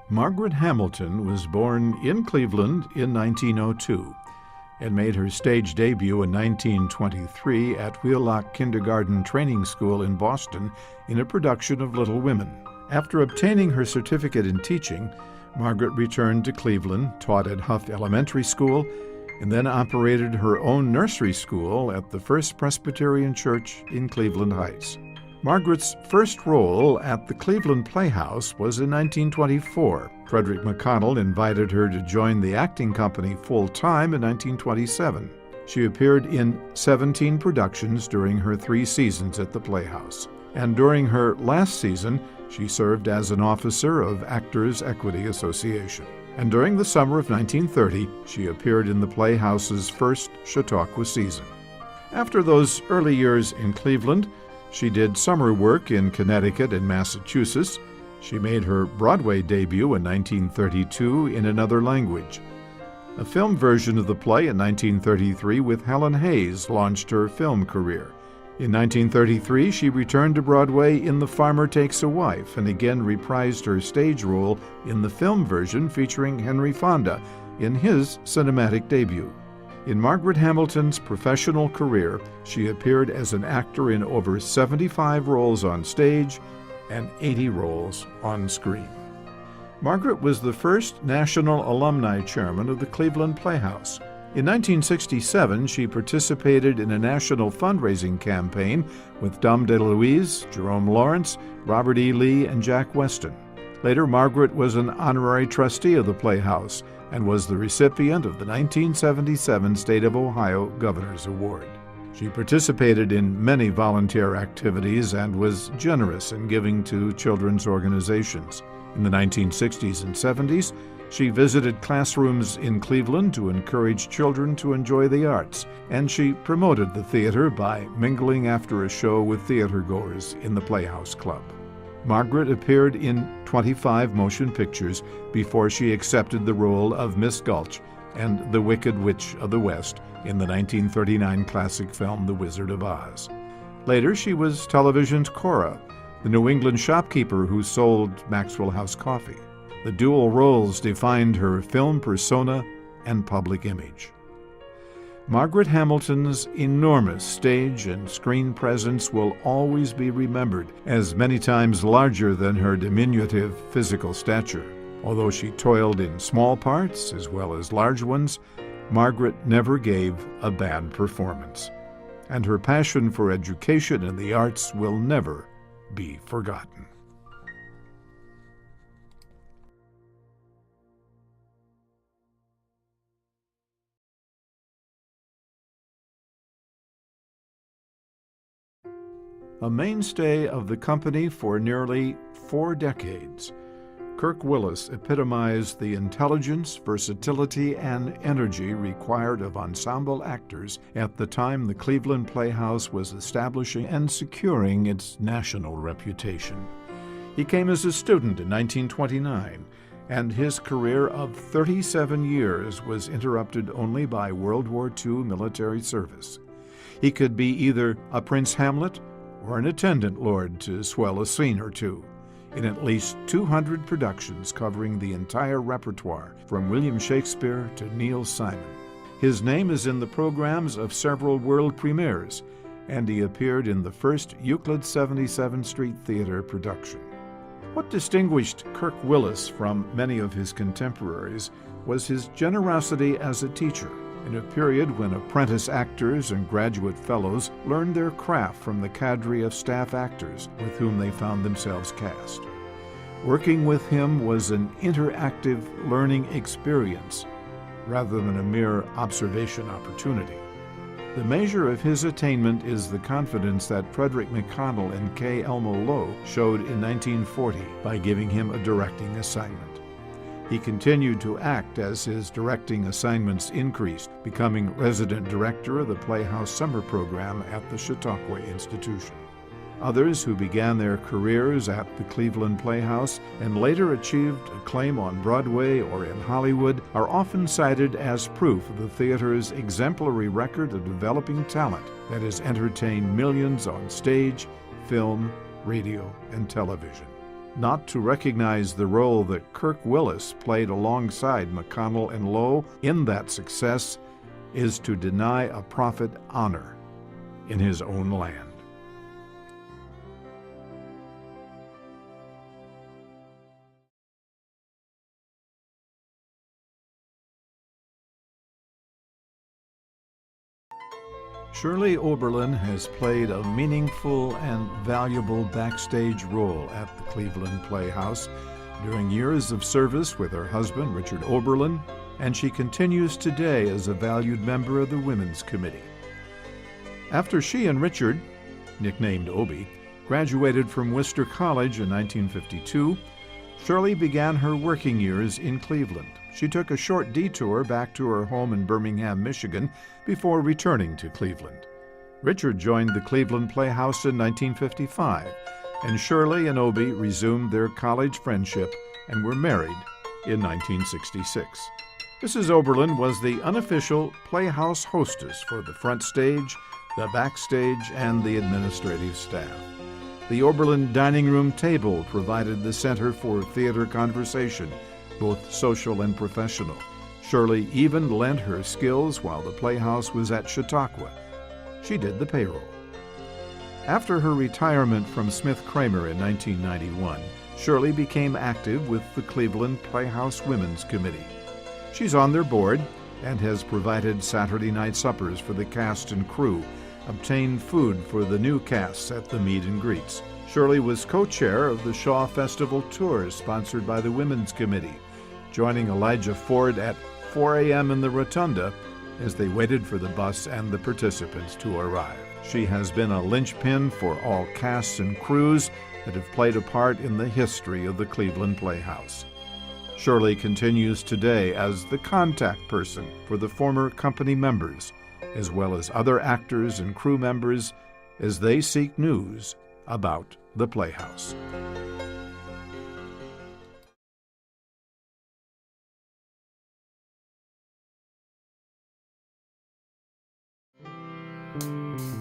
Margaret Hamilton was born in Cleveland in 1902 and made her stage debut in 1923 at Wheelock Kindergarten Training School in Boston in a production of Little Women. After obtaining her certificate in teaching, Margaret returned to Cleveland, taught at Huff Elementary School, and then operated her own nursery school at the First Presbyterian Church in Cleveland Heights. Margaret's first role at the Cleveland Playhouse was in 1924. Frederick McConnell invited her to join the acting company full-time in 1927. She appeared in 17 productions during her 3 seasons at the Playhouse. And during her last season, she served as an officer of Actors Equity Association. And during the summer of 1930, she appeared in the Playhouse's first Chautauqua season. After those early years in Cleveland, she did summer work in Connecticut and Massachusetts. She made her Broadway debut in 1932 in another language. A film version of the play in 1933 with Helen Hayes launched her film career. In 1933, she returned to Broadway in The Farmer Takes a Wife and again reprised her stage role in the film version featuring Henry Fonda in his cinematic debut. In Margaret Hamilton's professional career, she appeared as an actor in over 75 roles on stage and 80 roles on screen. Margaret was the first National Alumni Chairman of the Cleveland Playhouse. In 1967, she participated in a national fundraising campaign with Dom DeLuise, Jerome Lawrence, Robert E. Lee, and Jack Weston. Later, Margaret was an honorary trustee of the Playhouse and was the recipient of the 1977 State of Ohio Governor's Award. She participated in many volunteer activities and was generous in giving to children's organizations. In the 1960s and 70s, she visited classrooms in Cleveland to encourage children to enjoy the arts, and she promoted the theater by mingling after a show with theatergoers in the Playhouse Club. Margaret appeared in 25 motion pictures before she accepted the role of Miss Gulch and the Wicked Witch of the West in the 1939 classic film The Wizard of Oz. Later, she was television's Cora, the New England shopkeeper who sold Maxwell House coffee. The dual roles defined her film persona and public image. Margaret Hamilton's enormous stage and screen presence will always be remembered as many times larger than her diminutive physical stature. Although she toiled in small parts as well as large ones, Margaret never gave a bad performance. And her passion for education and the arts will never be forgotten. A mainstay of the company for nearly 4 decades, Kirk Willis epitomized the intelligence, versatility, and energy required of ensemble actors at the time the Cleveland Playhouse was establishing and securing its national reputation. He came as a student in 1929, and his career of 37 years was interrupted only by World War II military service. He could be either a Prince Hamlet or an attendant lord to swell a scene or two, in at least 200 productions covering the entire repertoire, from William Shakespeare to Neil Simon. His name is in the programs of several world premieres, and he appeared in the first Euclid 77th Street Theater production. What distinguished Kirk Willis from many of his contemporaries was his generosity as a teacher, in a period when apprentice actors and graduate fellows learned their craft from the cadre of staff actors with whom they found themselves cast. Working with him was an interactive learning experience rather than a mere observation opportunity. The measure of his attainment is the confidence that Frederick McConnell and K. Elmo Lowe showed in 1940 by giving him a directing assignment. He continued to act as his directing assignments increased, becoming resident director of the Playhouse Summer Program at the Chautauqua Institution. Others who began their careers at the Cleveland Playhouse and later achieved acclaim on Broadway or in Hollywood are often cited as proof of the theater's exemplary record of developing talent that has entertained millions on stage, film, radio, and television. not to recognize the role that Kirk Willis played alongside McConnell and Lowe in that success is to deny a prophet honor in his own land. Shirley Oberlin has played a meaningful and valuable backstage role at the Cleveland Playhouse during years of service with her husband, Richard Oberlin, and she continues today as a valued member of the Women's Committee. After she and Richard, nicknamed Obie, graduated from Worcester College in 1952, Shirley began her working years in Cleveland. She took a short detour back to her home in Birmingham, Michigan, before returning to Cleveland. Richard joined the Cleveland Playhouse in 1955, and Shirley and Obie resumed their college friendship and were married in 1966. Mrs. Oberlin was the unofficial Playhouse hostess for the front stage, the backstage, and the administrative staff. The Oberlin dining room table provided the center for theater conversation, both social and professional. Shirley even lent her skills while the Playhouse was at Chautauqua. She did the payroll. After her retirement from Smith Kramer in 1991, Shirley became active with the Cleveland Playhouse Women's Committee. She's on their board and has provided Saturday night suppers for the cast and crew, obtained food for the new casts at the meet and greets. Shirley was co-chair of the Shaw Festival Tours sponsored by the Women's Committee, joining Elijah Ford at 4 a.m. in the Rotunda as they waited for the bus and the participants to arrive. She has been a linchpin for all casts and crews that have played a part in the history of the Cleveland Playhouse. Shirley continues today as the contact person for the former company members, as well as other actors and crew members as they seek news about the Playhouse.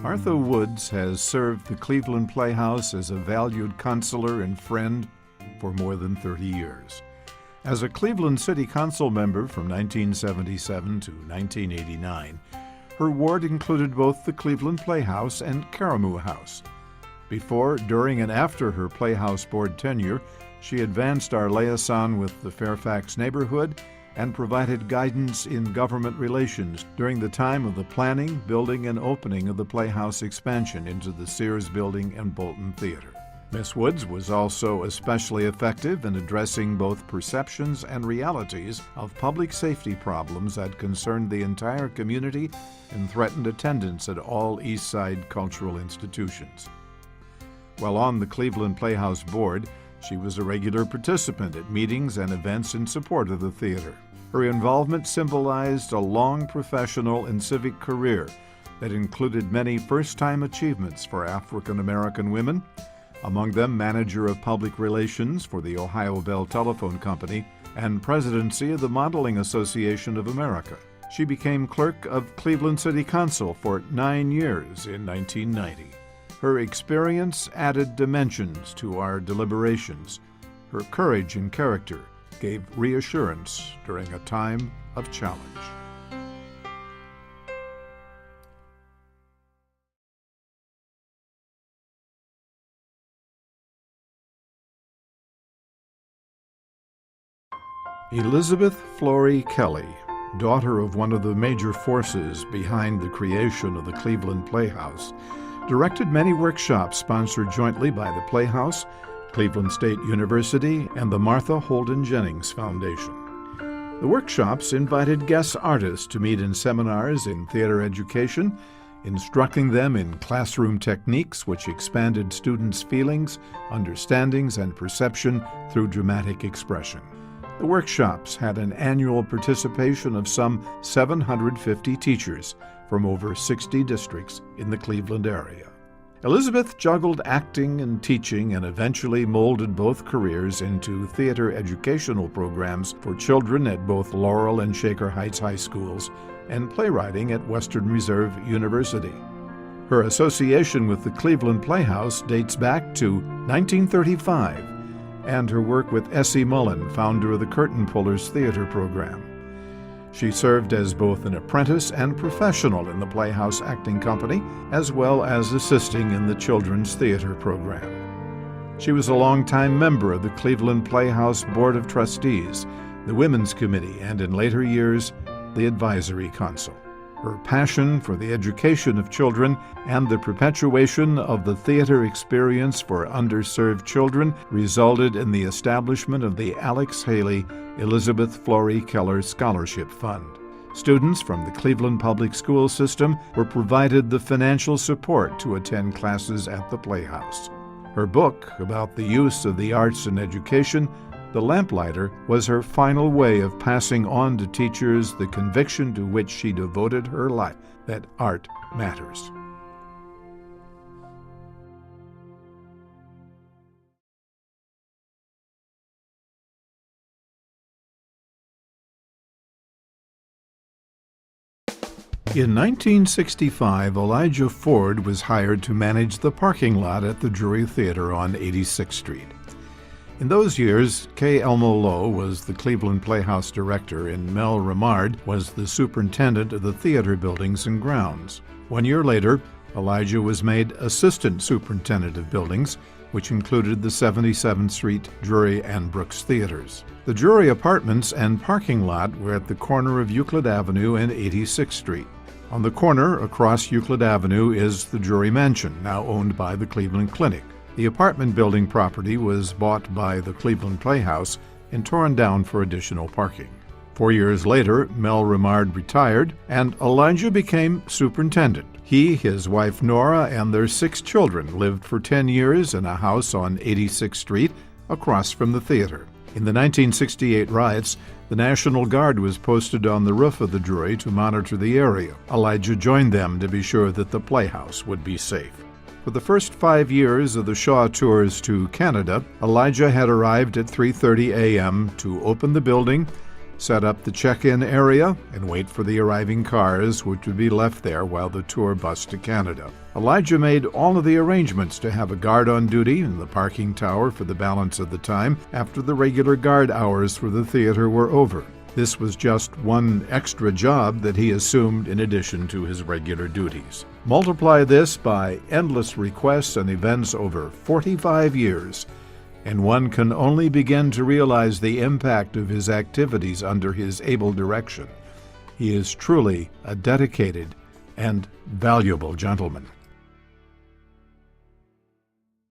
Artha Woods has served the Cleveland Playhouse as a valued counselor and friend for more than 30 years. As a Cleveland City Council member from 1977 to 1989, her ward included both the Cleveland Playhouse and Caramoo House. Before, during, and after her Playhouse board tenure, she advanced our liaison with the Fairfax neighborhood and provided guidance in government relations during the time of the planning, building, and opening of the Playhouse expansion into the Sears Building and Bolton Theater. Miss Woods was also especially effective in addressing both perceptions and realities of public safety problems that concerned the entire community and threatened attendance at all East Side cultural institutions. While on the Cleveland Playhouse board, she was a regular participant at meetings and events in support of the theater. Her involvement symbolized a long professional and civic career that included many first-time achievements for African American women, among them manager of public relations for the Ohio Bell Telephone Company and presidency of the Modeling Association of America. She became clerk of Cleveland City Council for 9 years in 1990. Her experience added dimensions to our deliberations. Her courage and character gave reassurance during a time of challenge. Elizabeth Flory Kelly, daughter of one of the major forces behind the creation of the Cleveland Playhouse, directed many workshops sponsored jointly by the Playhouse, Cleveland State University, and the Martha Holden Jennings Foundation. The workshops invited guest artists to meet in seminars in theater education, instructing them in classroom techniques which expanded students' feelings, understandings, and perception through dramatic expression. The workshops had an annual participation of some 750 teachers from over 60 districts in the Cleveland area. Elizabeth juggled acting and teaching and eventually molded both careers into theater educational programs for children at both Laurel and Shaker Heights High Schools and playwriting at Western Reserve University. Her association with the Cleveland Playhouse dates back to 1935, and her work with Essie Mullen, founder of the Curtain Pullers Theater program. She served as both an apprentice and professional in the Playhouse Acting Company, as well as assisting in the Children's Theater program. She was a longtime member of the Cleveland Playhouse Board of Trustees, the Women's Committee, and in later years, the Advisory Council. Her passion for the education of children and the perpetuation of the theater experience for underserved children resulted in the establishment of the Alex Haley Elizabeth Flory Keller Scholarship Fund. Students from the Cleveland Public School system were provided the financial support to attend classes at the Playhouse. Her book about the use of the arts in education, The Lamplighter, was her final way of passing on to teachers the conviction to which she devoted her life, that art matters. In 1965, Elijah Ford was hired to manage the parking lot at the Drury Theater on 86th Street. In those years, K. Elmo Lowe was the Cleveland Playhouse director and Mel Remard was the superintendent of the theater buildings and grounds. 1 year later, Elijah was made assistant superintendent of buildings, which included the 77th Street, Drury, and Brooks theaters. The Drury apartments and parking lot were at the corner of Euclid Avenue and 86th Street. On the corner, across Euclid Avenue, is the Drury Mansion, now owned by the Cleveland Clinic. The apartment building property was bought by the Cleveland Playhouse and torn down for additional parking. 4 years later, Mel Remard retired, and Elijah became superintendent. He, his wife Nora, and their 6 children lived for 10 years in a house on 86th Street, across from the theater. In the 1968 riots, the National Guard was posted on the roof of the Drury to monitor the area. Elijah joined them to be sure that the Playhouse would be safe. For the first 5 years of the Shaw tours to Canada, Elijah had arrived at 3:30 a.m. to open the building, set up the check-in area, and wait for the arriving cars, which would be left there while the tour bus to Canada. Elijah made all of the arrangements to have a guard on duty in the parking tower for the balance of the time after the regular guard hours for the theater were over. This was just one extra job that he assumed in addition to his regular duties. Multiply this by endless requests and events over 45 years, and one can only begin to realize the impact of his activities under his able direction. He is truly a dedicated and valuable gentleman.